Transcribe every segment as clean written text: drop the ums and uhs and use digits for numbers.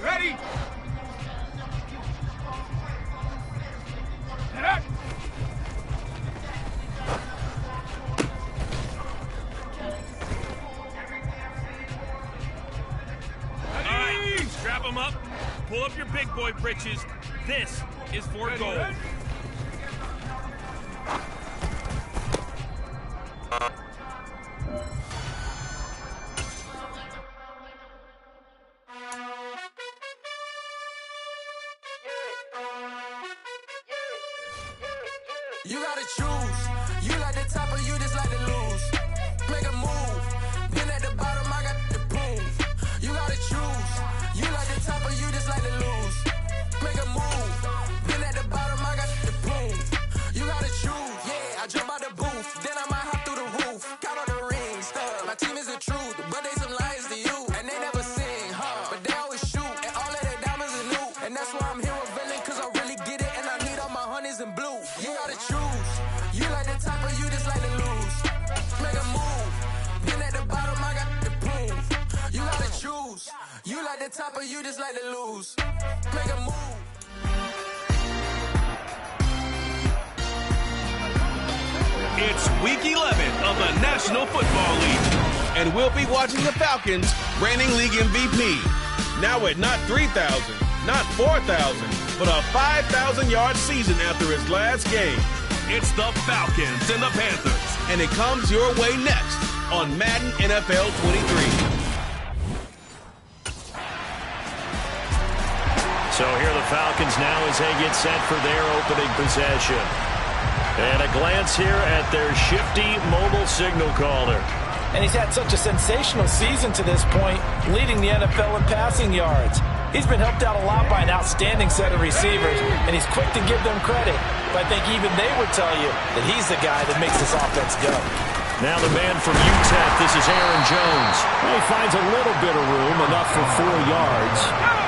Ready? Alright, strap them up. Pull up your big boy britches. This is for gold. You gotta choose. You like the top or you just like to lose. Make a move. Been at the bottom, I got the proof. You gotta choose. You like the top or you just like to lose. Make a move. Been at the bottom, I got the proof. You gotta choose. Yeah, I jump out the booth. Then I might hop through the roof. Count on the rings. My team is the truth, but they some liars to you. And they never sing, but they always shoot. And all of their diamonds are new. And that's why I'm here with Villain, cause I really get it. And I need all my honeys in blue. You gotta choose. You like the top or you just like to lose. Make a move. Been at the bottom, I got the proof. You gotta choose. You like the top or you just like to lose. Make a move. It's week 11 of the National Football League. And we'll be watching the Falcons, reigning league MVP. Now at not 3,000, not 4,000, but a 5,000-yard season after his last game. It's the Falcons and the Panthers. And it comes your way next on Madden NFL 23. So here are the Falcons now as they get set for their opening possession. And a glance here at their shifty mobile signal caller. And he's had such a sensational season to this point, leading the NFL in passing yards. He's been helped out a lot by an outstanding set of receivers, and he's quick to give them credit. But I think even they would tell you that he's the guy that makes this offense go. Now the man from UTEP, this is Aaron Jones. Well, he finds a little bit of room, enough for 4 yards.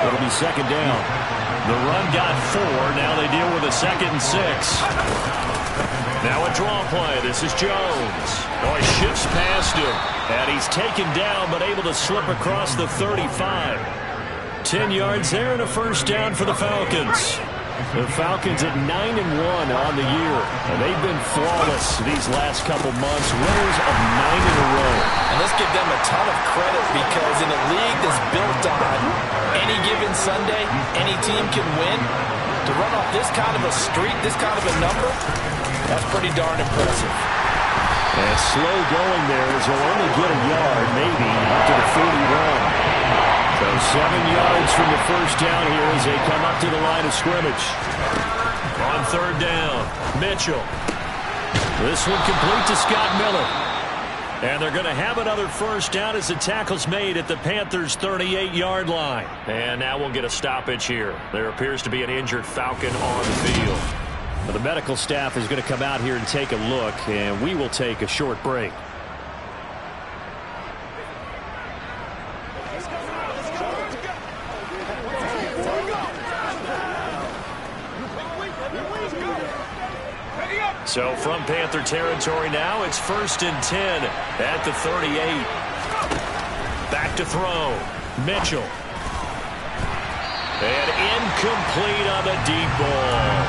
It'll be second down. The run got 4. Now they deal with a 2nd and 6. Now a draw play. This is Jones. Oh, he shifts past him. And he's taken down, but able to slip across the 35. 10 yards there and a first down for the Falcons. The Falcons at 9-1 on the year. And they've been flawless these last couple months. Winners of 9 in a row. And let's give them a ton of credit because in a league that's built on any given Sunday, any team can win. To run off this kind of a streak, this kind of a number, that's pretty darn impressive. And slow going there as he'll only get a yard, maybe, up to the 41. So 7 yards from the first down here as they come up to the line of scrimmage. On third down, Mitchell. This one complete to Scott Miller. And they're going to have another first down as the tackle's made at the Panthers' 38-yard line. And now we'll get a stoppage here. There appears to be an injured Falcon on the field. Well, the medical staff is going to come out here and take a look, and we will take a short break. So from Panther territory now, it's 1st and 10 at the 38. Back to throw. Mitchell. And incomplete on the deep ball.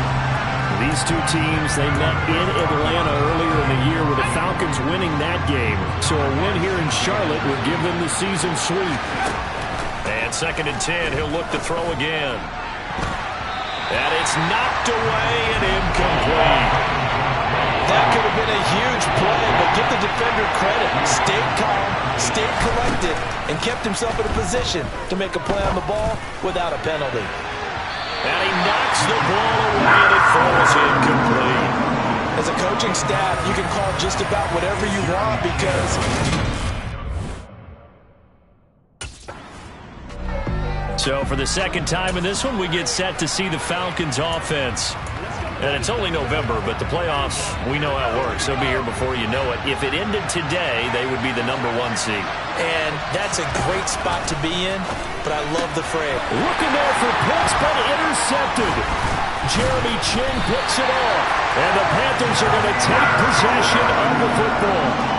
These two teams, they met in Atlanta earlier in the year with the Falcons winning that game. So a win here in Charlotte would give them the season sweep. And 2nd and 10, he'll look to throw again. And it's knocked away and incomplete. That could have been a huge play, but give the defender credit. Stayed calm, stayed collected, and kept himself in a position to make a play on the ball without a penalty. And he knocks the ball away and it falls incomplete. As a coaching staff, you can call just about whatever you want because so for the second time in this one, we get set to see the Falcons offense. And it's only November, but the playoffs, we know how it works. They'll be here before you know it. If it ended today, they would be the #1 seed. And that's a great spot to be in, but I love the fray. Looking there for picks, but intercepted. Jeremy Chin picks it off. And the Panthers are going to take possession of the football.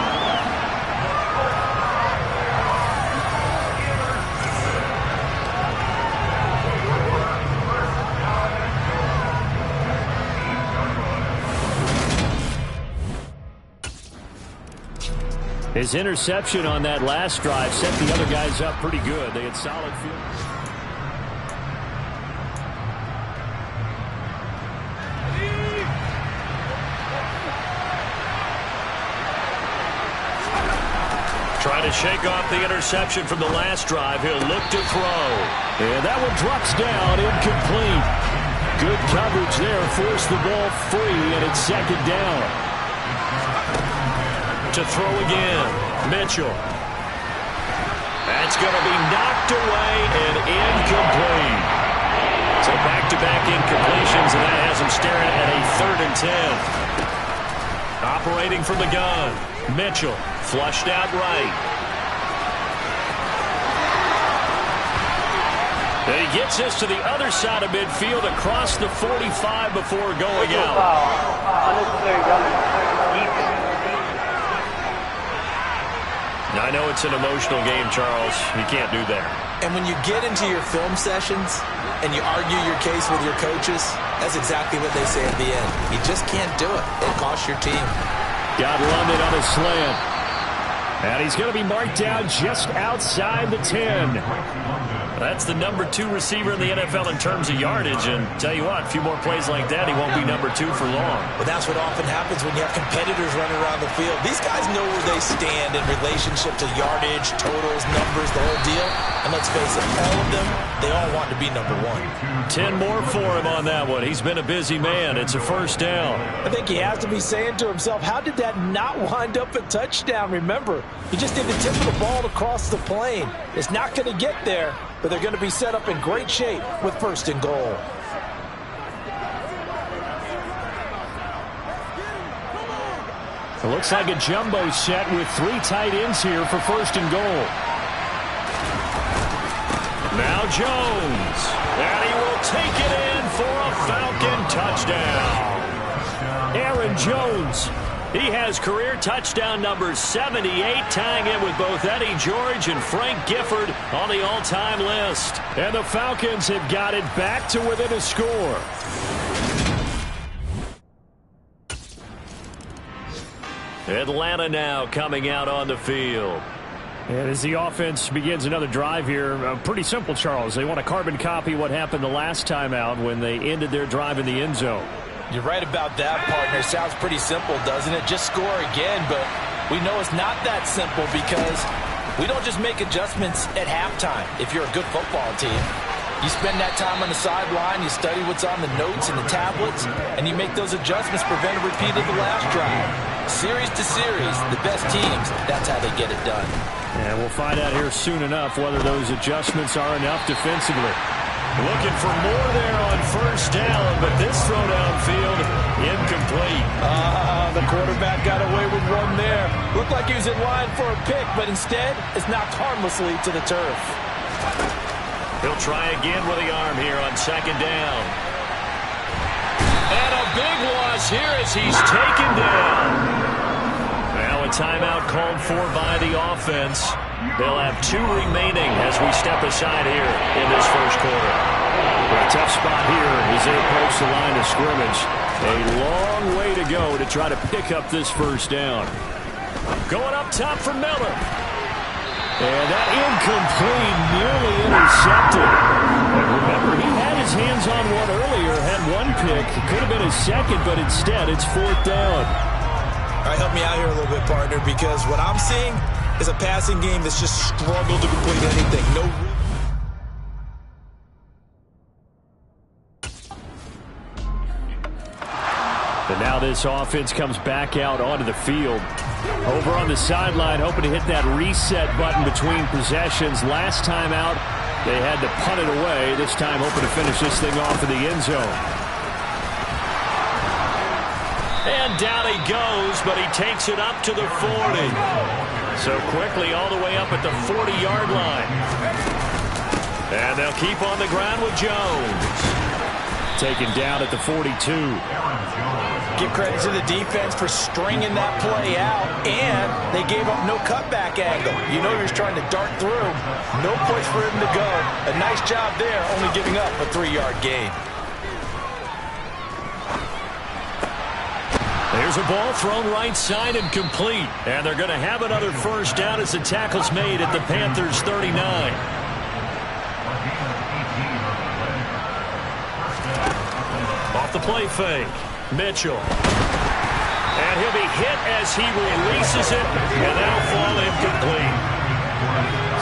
His interception on that last drive set the other guys up pretty good. They had solid field. Trying to shake off the interception from the last drive. He'll look to throw. And that one drops down, incomplete. Good coverage there. Forced the ball free, and it's second down. To throw again, Mitchell. That's going to be knocked away and incomplete. So back-to-back incompletions, and that has him staring at a 3rd and 10. Operating from the gun, Mitchell. Flushed out right. And he gets this to the other side of midfield across the 45 before going out. Now, I know it's an emotional game, Charles. You can't do that. And when you get into your film sessions and you argue your case with your coaches, that's exactly what they say at the end. You just can't do it. It costs your team. Got London on a slant. And he's going to be marked down just outside the 10. That's the number 2 receiver in the NFL in terms of yardage. And tell you what, a few more plays like that, he won't be number 2 for long. Well, that's what often happens when you have competitors running around the field. These guys know where they stand in relationship to yardage, totals, numbers, the whole deal. And let's face it, all of them, they all want to be number 1. 10 more for him on that one. He's been a busy man. It's a first down. I think he has to be saying to himself, how did that not wind up a touchdown? Remember, he just did the tip of the ball across the plane. It's not going to get there, but they're going to be set up in great shape with 1st and goal. It looks like a jumbo set with 3 tight ends here for 1st and goal. Now Jones, and he will take it in for a Falcon touchdown. Aaron Jones, he has career touchdown number 78, tying it with both Eddie George and Frank Gifford on the all-time list. And the Falcons have got it back to within a score. Atlanta now coming out on the field. And as the offense begins another drive here, pretty simple, Charles. They want to carbon copy what happened the last time out when they ended their drive in the end zone. You're right about that, partner. Sounds pretty simple, doesn't it? Just score again, but we know it's not that simple because we don't just make adjustments at halftime if you're a good football team. You spend that time on the sideline, you study what's on the notes and the tablets, and you make those adjustments, prevent a repeat of the last drive. Series to series, the best teams, that's how they get it done. And we'll find out here soon enough whether those adjustments are enough defensively. Looking for more there on 1st down, but this throw downfield, incomplete. The quarterback got away with one there. Looked like he was in line for a pick, but instead, it's knocked harmlessly to the turf. He'll try again with the arm here on 2nd down. And a big loss here as he's taken down. Now a timeout called for by the offense. They'll have 2 remaining as we step aside here in this first quarter. A tough spot here as they approach the line of scrimmage. A long way to go to try to pick up this 1st down. Going up top for Miller. And that incomplete, nearly intercepted. And remember, he had his hands on one earlier, had 1 pick. It could have been his 2nd, but instead it's 4th down. All right, help me out here a little bit, partner, because what I'm seeing is a passing game that's just struggled to complete anything. And now this offense comes back out onto the field. Over on the sideline, hoping to hit that reset button between possessions. Last time out, they had to punt it away. This time hoping to finish this thing off in the end zone. And down he goes, but he takes it up to the 40. So quickly all the way up at the 40-yard line. And they'll keep on the ground with Jones. Taken down at the 42. Give credit to the defense for stringing that play out, and they gave up no cutback angle. You know he was trying to dart through. No place for him to go. A nice job there, only giving up a 3-yard gain. There's a ball thrown right side and complete. And they're going to have another first down as the tackle's made at the Panthers' 39. Off the play fake. Mitchell. And he'll be hit as he releases it, and that'll fall incomplete.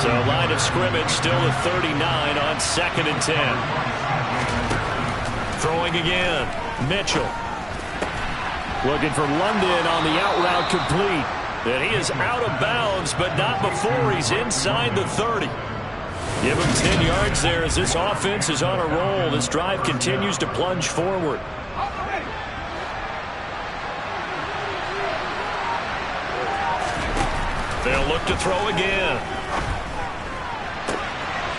So line of scrimmage still at 39 on 2nd and 10. Throwing again. Mitchell. Looking for London on the out route complete. And he is out of bounds, but not before he's inside the 30. Give him 10 yards there as this offense is on a roll. This drive continues to plunge forward. They'll look to throw again.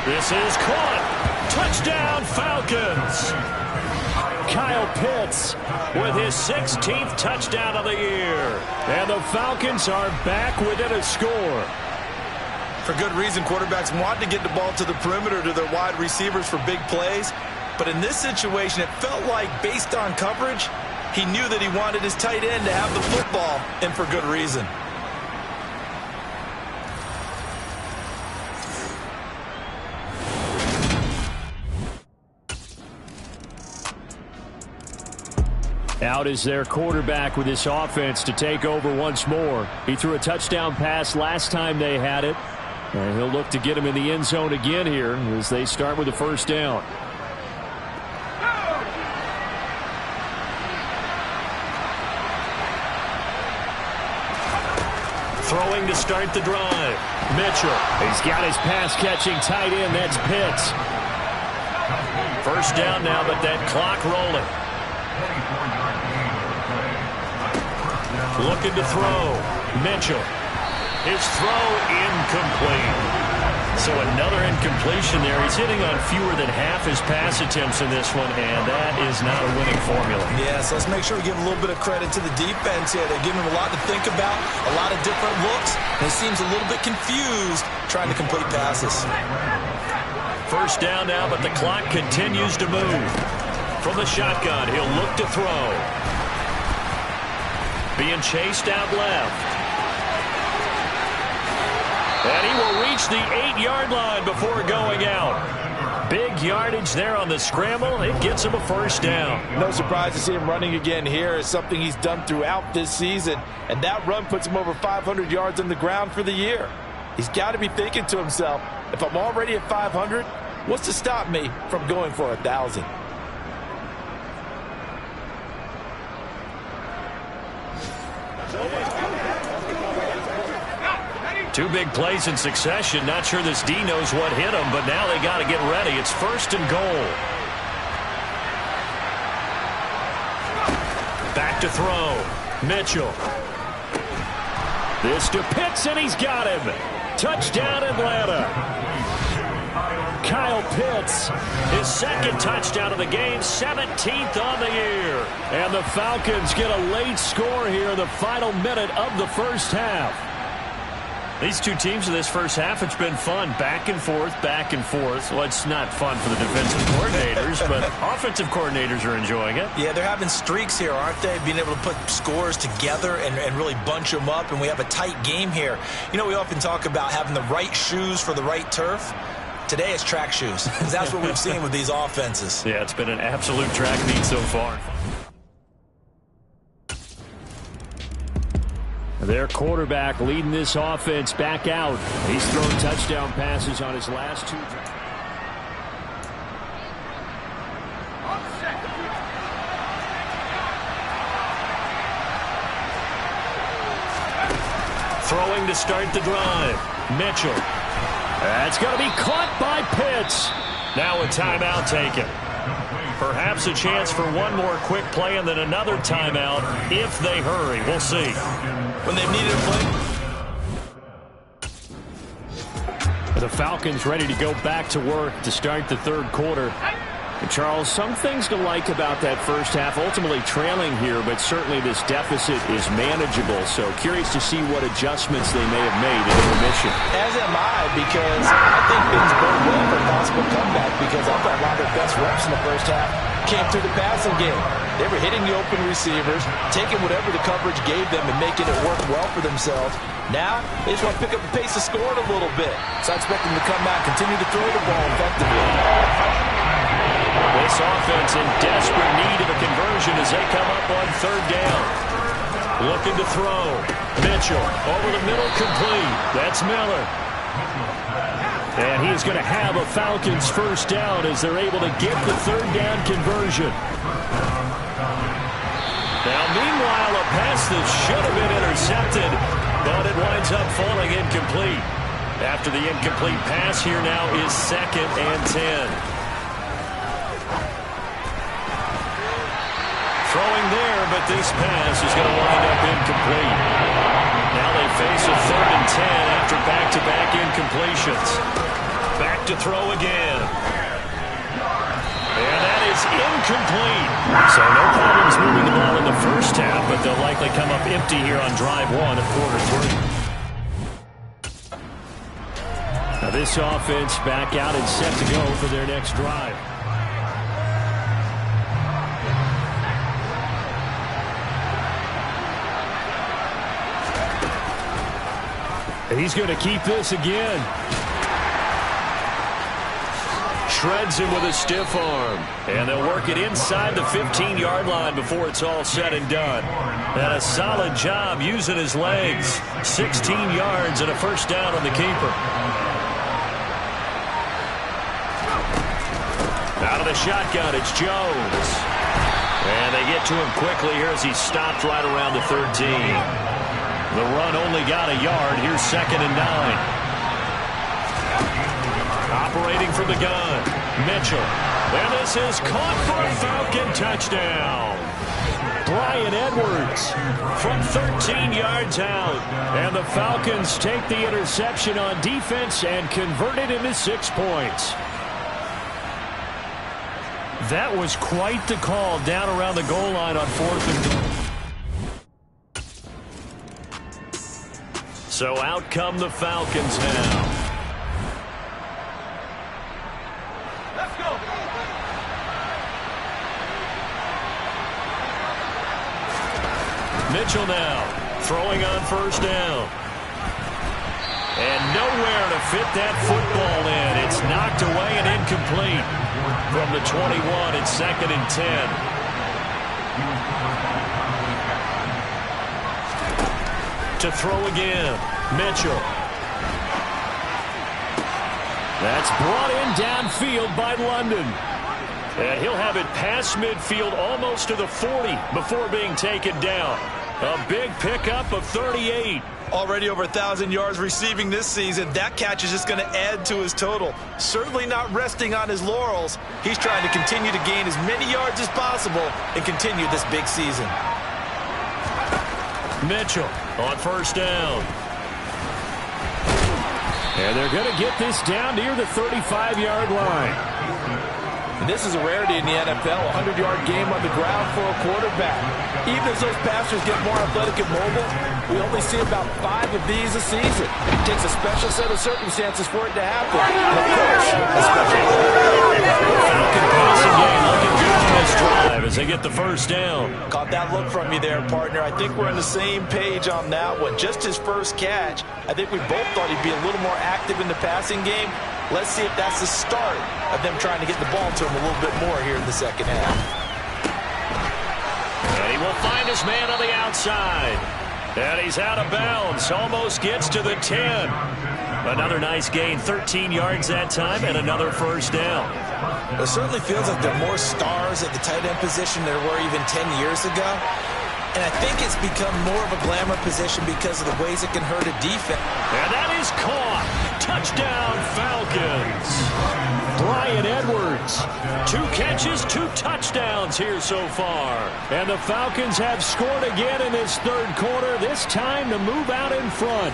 This is caught. Touchdown, Falcons. Kyle Pitts with his 16th touchdown of the year. And the Falcons are back within a score. For good reason, quarterbacks want to get the ball to the perimeter to their wide receivers for big plays. But in this situation, it felt like, based on coverage, he knew that he wanted his tight end to have the football, and for good reason. Out is their quarterback with this offense to take over once more. He threw a touchdown pass last time they had it. And he'll look to get him in the end zone again here as they start with the first down. Throwing to start the drive. Mitchell. He's got his pass-catching tight end. That's Pitts. First down now, but that clock rolling. Looking to throw. Mitchell. His throw incomplete. So another incompletion there. He's hitting on fewer than half his pass attempts in this one, and that is not a winning formula. Yes, let's make sure we give a little bit of credit to the defense here. They're giving him a lot to think about, a lot of different looks, and he seems a little bit confused trying to complete passes. First down now, but the clock continues to move. From the shotgun, he'll look to throw. Being chased out left. And he will reach the 8-yard line before going out. Big yardage there on the scramble. It gets him a first down. No surprise to see him running again here. It's something he's done throughout this season. And that run puts him over 500 yards on the ground for the year. He's got to be thinking to himself, if I'm already at 500, what's to stop me from going for 1,000? Two big plays in succession. Not sure this D knows what hit him, but now they got to get ready. It's first and goal. Back to throw. Mitchell. This to Pitts, and he's got him. Touchdown, Atlanta. Kyle Pitts, his second touchdown of the game, 17th on the year. And the Falcons get a late score here in the final minute of the first half. These two teams in this first half, it's been fun. Back and forth, back and forth. Well, it's not fun for the defensive coordinators, but offensive coordinators are enjoying it. Yeah, they're having streaks here, aren't they? Being able to put scores together and really bunch them up, and we have a tight game here. You know, we often talk about having the right shoes for the right turf. Today it's track shoes, because that's what we've seen with these offenses. Yeah, it's been an absolute track meet so far. Their quarterback leading this offense back out. He's thrown touchdown passes on his last two. Throwing to start the drive. Mitchell. That's going to be caught by Pitts. Now a timeout taken. Perhaps a chance for one more quick play and then another timeout if they hurry. We'll see. When they've needed a play. The Falcons ready to go back to work to start the third quarter. And Charles, some things to like about that first half. Ultimately trailing here, but certainly this deficit is manageable. So curious to see what adjustments they may have made in intermission. As am I, because I think things bode well for a possible comeback, because I thought one of their best reps in the first half came through the passing game. They were hitting the open receivers, taking whatever the coverage gave them and making it work well for themselves. Now, they just want to pick up the pace of scoring a little bit. So I expect them to come out, continue to throw the ball effectively. This offense in desperate need of a conversion as they come up on third down. Looking to throw. Mitchell over the middle, complete. That's Miller. And he's going to have a Falcons first down as they're able to get the third down conversion. Now, meanwhile, a pass that should have been intercepted, but it winds up falling incomplete. After the incomplete pass, here now is 2nd and 10. Throwing there, but this pass is going to wind up incomplete. Now they face a 3rd and 10 after back-to-back incompletions. Back to throw again. And that is incomplete. So no problems moving the ball in the first half, but they'll likely come up empty here on drive 1 of quarter 3. Now this offense back out and set to go for their next drive. And he's going to keep this again. Shreds him with a stiff arm. And they'll work it inside the 15-yard line before it's all said and done. And a solid job using his legs. 16 yards and a first down on the keeper. Out of the shotgun, it's Jones. And they get to him quickly here as he stopped right around the 13. The run only got a yard. Here's 2nd and 9. Operating from the gun, Mitchell. And this is caught for a Falcon touchdown. Bryan Edwards from 13 yards out. And the Falcons take the interception on defense and convert it into 6 points. That was quite the call down around the goal line on 4th and goal. So out come the Falcons now. Let's go. Mitchell now throwing on first down. And nowhere to fit that football in. It's knocked away and incomplete. From the 21, it's 2nd and 10. To throw again, Mitchell. That's brought in downfield by London. And he'll have it past midfield almost to the 40 before being taken down. A big pickup of 38. Already over 1,000 yards receiving this season. That catch is just going to add to his total. Certainly not resting on his laurels. He's trying to continue to gain as many yards as possible and continue this big season. Mitchell on first down. And they're going to get this down near the 35-yard line. And this is a rarity in the NFL, a 100-yard game on the ground for a quarterback. Even as those passers get more athletic and mobile, we only see about 5 of these a season. It takes a special set of circumstances for it to happen. And of course, a special Falcon passing game looking good on this drive as they get the first down. Caught that look from you there, partner. I think we're on the same page on that one. Just his first catch. I think we both thought he'd be a little more active in the passing game. Let's see if that's the start of them trying to get the ball to him a little bit more here in the second half. And he will find his man on the outside. And he's out of bounds. Almost gets to the 10. Another nice gain. 13 yards that time and another first down. It certainly feels like there are more stars at the tight end position than there were even 10 years ago. And I think it's become more of a glamour position because of the ways it can hurt a defense. And that is caught. Touchdown, Falcons. Bryan Edwards. 2 catches, 2 touchdowns here so far. And the Falcons have scored again in this third quarter, this time to move out in front.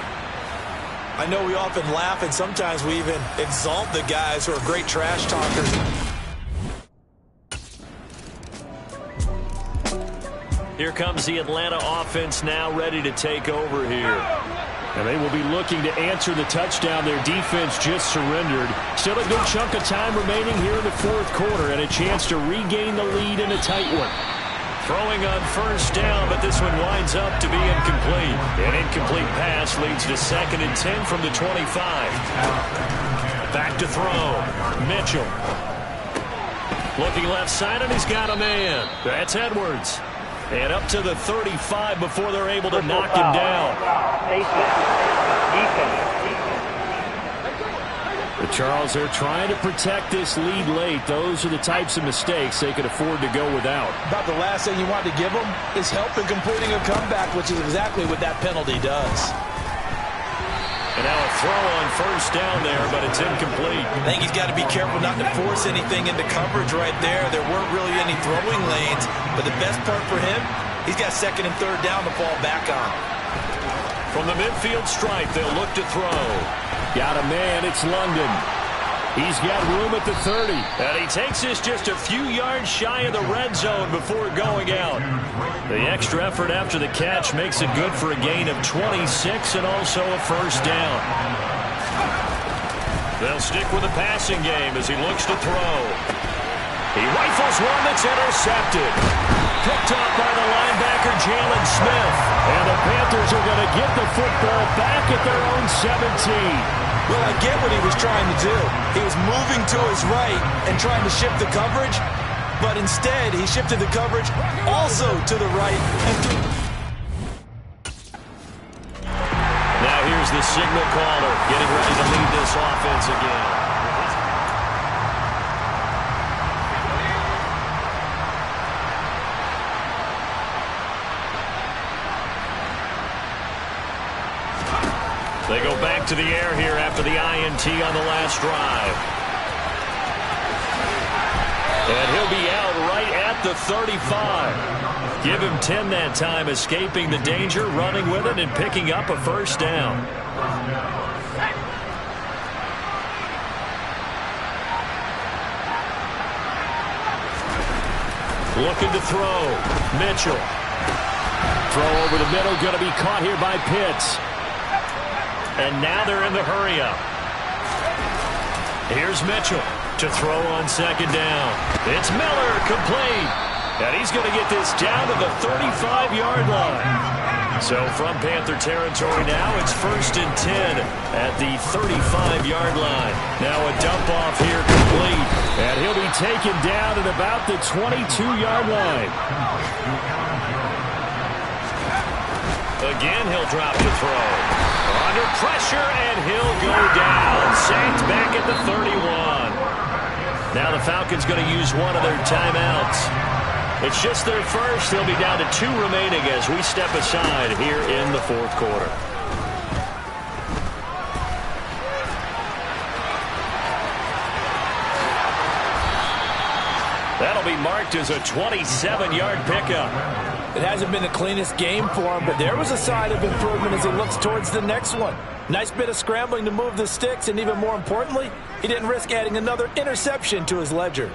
I know we often laugh and sometimes we even exalt the guys who are great trash talkers. Here comes the Atlanta offense now ready to take over here. And they will be looking to answer the touchdown their defense just surrendered. Still a good chunk of time remaining here in the fourth quarter and a chance to regain the lead in a tight one. Throwing on first down, but this one winds up to be incomplete. An incomplete pass leads to 2nd and 10 from the 25. Back to throw. Mitchell. Looking left side, and he's got a man. That's Edwards. And up to the 35 before they're able to knock him down. But Charles, they're trying to protect this lead late. Those are the types of mistakes they could afford to go without. About the last thing you want to give them is help in completing a comeback, which is exactly what that penalty does. And now a throw on first down there, but it's incomplete. I think he's got to be careful not to force anything into coverage right there. There weren't really any throwing lanes, but the best part for him, he's got 2nd and 3rd down to fall back on. From the midfield stripe, they'll look to throw. Got a man, it's London. He's got room at the 30. And he takes this just a few yards shy of the red zone before going out. The extra effort after the catch makes it good for a gain of 26 and also a first down. They'll stick with the passing game as he looks to throw. He rifles one that's intercepted. Picked off by the linebacker, Jalen Smith. And the Panthers are going to get the football back at their own 17. Well, I get what he was trying to do. He was moving to his right and trying to shift the coverage, but instead he shifted the coverage also to the right. Now here's the signal caller getting ready to lead this offense again. They go back to the air here after the INT on the last drive. And he'll be out right at the 35. Give him 10 that time, escaping the danger, running with it, and picking up a first down. Looking to throw. Mitchell. Throw over the middle, going to be caught here by Pitts. And now they're in the hurry-up. Here's Mitchell to throw on 2nd down. It's Miller, complete. And he's going to get this down to the 35-yard line. So from Panther territory now, it's 1st and 10 at the 35-yard line. Now a dump-off here complete. And he'll be taken down at about the 22-yard line. Again, he'll drop to throw. Under pressure, and he'll go down. Sacked back at the 31. Now the Falcons going to use one of their timeouts. It's just their first. They'll be down to 2 remaining as we step aside here in the fourth quarter. That'll be marked as a 27-yard pickup. It hasn't been the cleanest game for him, but there was a sign of improvement as he looks towards the next one. Nice bit of scrambling to move the sticks, and even more importantly, he didn't risk adding another interception to his ledger.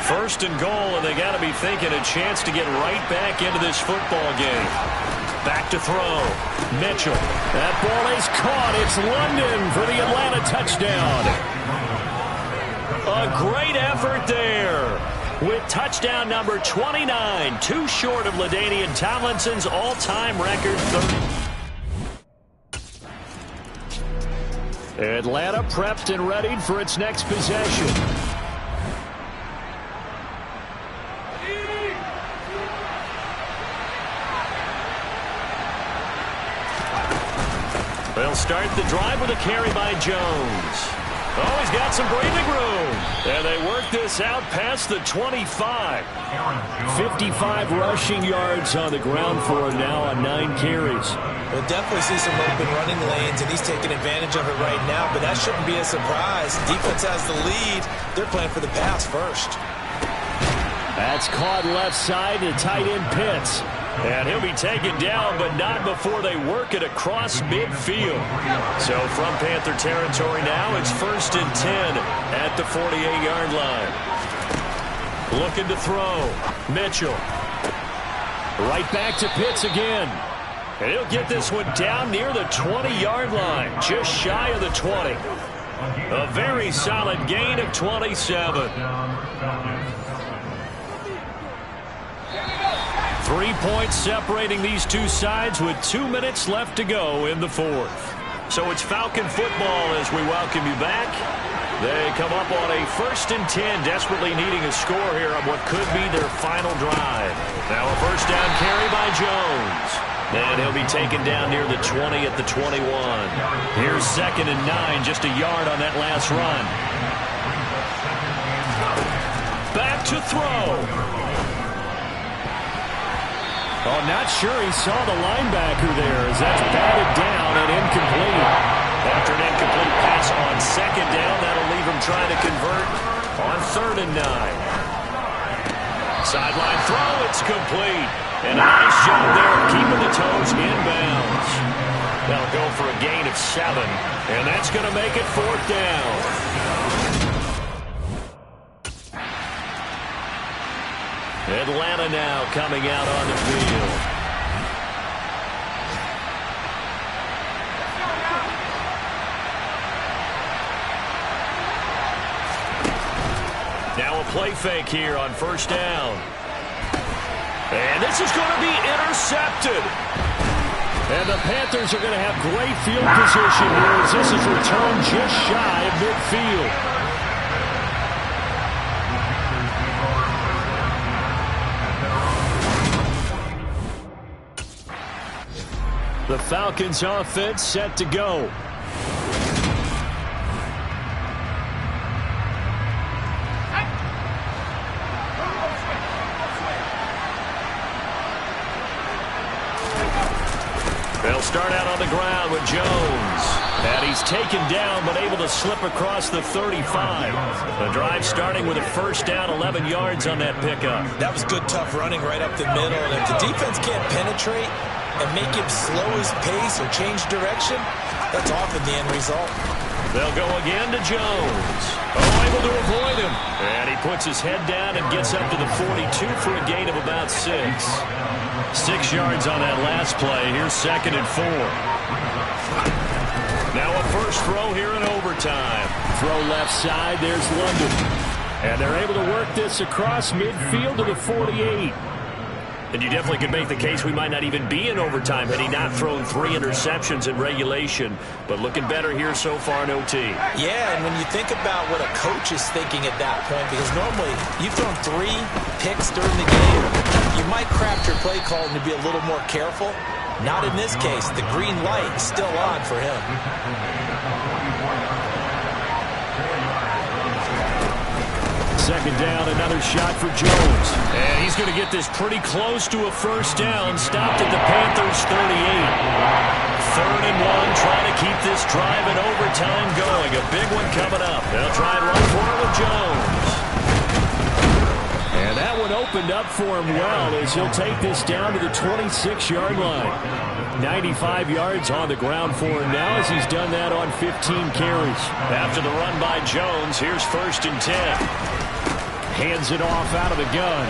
First and goal, and they got to be thinking a chance to get right back into this football game. Back to throw. Mitchell. That ball is caught. It's London for the Atlanta touchdown. A great effort there with touchdown number 29. Too short of LaDainian Tomlinson's all-time record 30. Atlanta prepped and readied for its next possession. They'll start the drive with a carry by Jones. Oh, he's got some breathing room. And they work this out past the 25. 55 rushing yards on the ground for him now on 9 carries. We'll definitely see some open running lanes, and he's taking advantage of it right now, but that shouldn't be a surprise. Defense has the lead. They're playing for the pass first. That's caught left side to tight end Pitts. And he'll be taken down, but not before they work it across midfield. So from Panther territory now, it's 1st and 10 at the 48-yard line. Looking to throw. Mitchell. Right back to Pitts again. And he'll get this one down near the 20-yard line, just shy of the 20. A very solid gain of 27. 3 points separating these two sides with 2 minutes left to go in the fourth. So it's Falcon football as we welcome you back. They come up on a 1st and 10, desperately needing a score here on what could be their final drive. Now a first down carry by Jones. And he'll be taken down near the 20 at the 21. Here's 2nd and 9, just a yard on that last run. Back to throw. Oh, not sure he saw the linebacker there as that's batted down and incomplete. After an incomplete pass on 2nd down, that'll leave him trying to convert on 3rd and 9. Sideline throw, it's complete. And a nice job there of keeping the toes inbounds. That'll go for a gain of 7, and that's going to make it 4th down. Atlanta now coming out on the field. Now a play fake here on 1st down. And this is going to be intercepted. And the Panthers are going to have great field position here as this is returned just shy of midfield. The Falcons offense set to go. They'll start out on the ground with Jones. And he's taken down but able to slip across the 35. The drive starting with a first down, 11 yards on that pickup. That was good, tough running right up the middle. And if the defense can't penetrate and make him slow his pace or change direction, that's often the end result. They'll go again to Jones. Oh, able to avoid him. And he puts his head down and gets up to the 42 for a gain of about 6. 6 yards on that last play. Here's 2nd and 4. Now a first throw here in overtime. Throw left side. There's London. And they're able to work this across midfield to the 48. And you definitely could make the case we might not even be in overtime had he not thrown 3 interceptions in regulation. But looking better here so far in OT. Yeah, and when you think about what a coach is thinking at that point, because normally you've thrown 3 picks during the game, you might craft your play call to be a little more careful. Not in this case. The green light is still on for him. Second down, another shot for Jones. And he's going to get this pretty close to a first down. Stopped at the Panthers' 38. 3rd and 1, trying to keep this drive in overtime going. A big one coming up. They'll try and run for it with Jones. And that one opened up for him well as he'll take this down to the 26-yard line. 95 yards on the ground for him now as he's done that on 15 carries. After the run by Jones, here's 1st and 10. Hands it off out of the gun.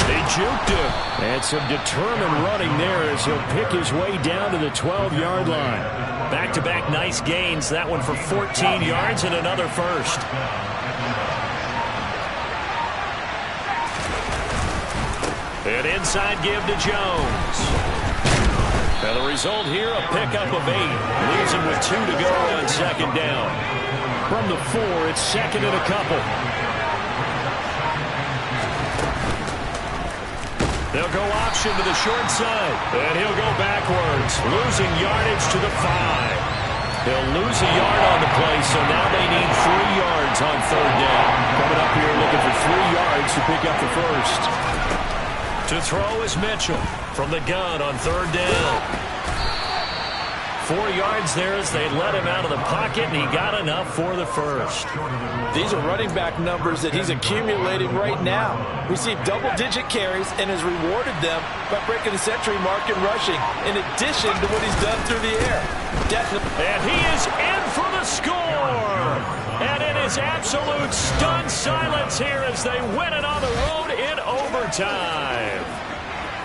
They juked him. And some determined running there as he'll pick his way down to the 12-yard line. Back-to-back nice gains. That one for 14 yards and another first. An inside give to Jones. And the result here, a pickup of 8. Leaves him with 2 to go on 2nd down. From the 4, it's 2nd and a couple. They'll go option to the short side. And he'll go backwards, losing yardage to the 5. He'll lose a yard on the play, so now they need 3 yards on 3rd down. Coming up here looking for 3 yards to pick up the first. To throw is Mitchell from the gun on 3rd down. 4 yards there as they let him out of the pocket, and he got enough for the first. These are running back numbers that he's accumulating right now. Received double-digit carries and has rewarded them by breaking the century mark in rushing, in addition to what he's done through the air. And he is in for the score. And it is absolute stunned silence here as they win it on the road in overtime.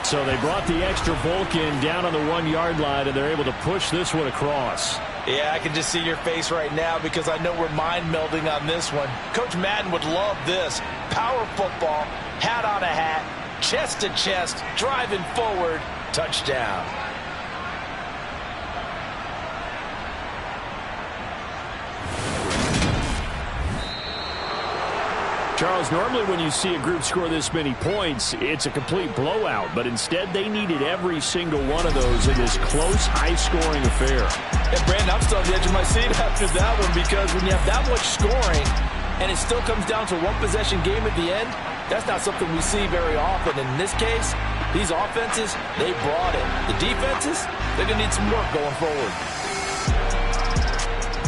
So they brought the extra Vulcan down on the 1-yard line, and they're able to push this one across. Yeah, I can just see your face right now because I know we're mind-melding on this one. Coach Madden would love this. Power football, hat on a hat, chest to chest, driving forward, touchdown. Charles, normally when you see a group score this many points, it's a complete blowout. But instead, they needed every single one of those in this close, high-scoring affair. And Brandon, I'm still on the edge of my seat after that one because when you have that much scoring and it still comes down to a one-possession game at the end, that's not something we see very often. And in this case, these offenses, they brought it. The defenses, they're going to need some work going forward.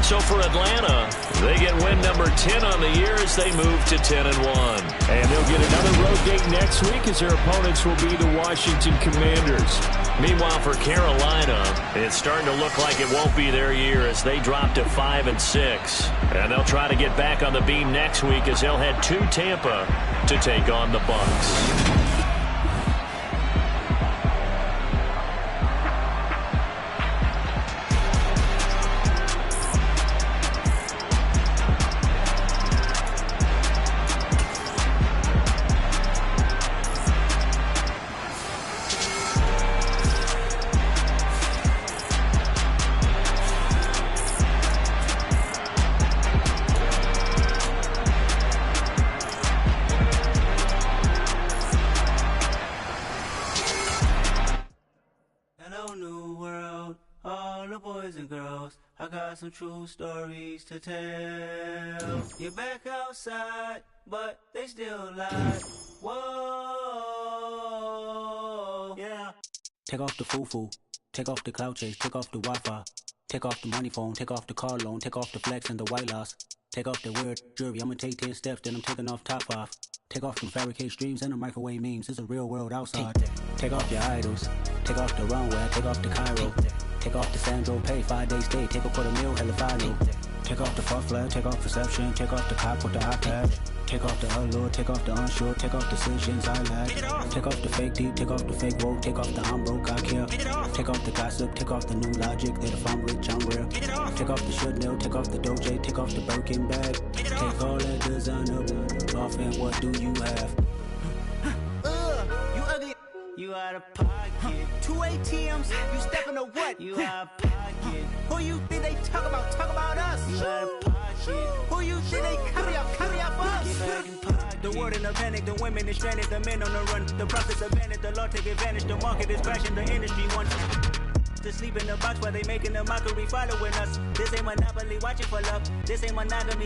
So for Atlanta, they get win number 10 on the year as they move to 10-1. And they'll get another road game next week as their opponents will be the Washington Commanders. Meanwhile, for Carolina, it's starting to look like it won't be their year as they drop to 5-6. And they'll try to get back on the beam next week as they'll head to Tampa to take on the Bucs. Some true stories to tell. You're back outside, but they still lie. Whoa, yeah. Take off the foo-foo, take off the cloud chase, take off the Wi-Fi, take off the money phone, take off the car loan, take off the flex and the white loss, take off the weird jewelry. I'ma take 10 steps, then I'm taking off top 5. Take off them fabricated streams and the microwave memes. It's a real world outside. Take off your idols, take off the runway, take off the Cairo. Take off the Sandro pay, 5-day stay, take a $250,000, hella final. Take off the false flag, take off perception, take off the cop with the iPad. Take off the allure, take off the unsure, take off decisions I lack. Take off the fake deep, take off the fake woke, take off the I'm broke, I care. Take off the gossip, take off the new logic, that if I'm rich, I'm real. Take off the should know, take off the Doje, take off the Birkin bag. Take all that designer off and what do you have? You ugly. You out of pocket. 2 ATMs, you stepping to what? You out of pocket. Who you think they talk about? Talk about us. You out of pocket. Who you think they copy up for us? The world in a panic, the women is stranded, the men on the run. The profits advantage, the law take advantage, the market is crashing, the industry wants to sleep in the box while they making a mockery following us. This ain't monopoly, watching for love. This ain't monogamy.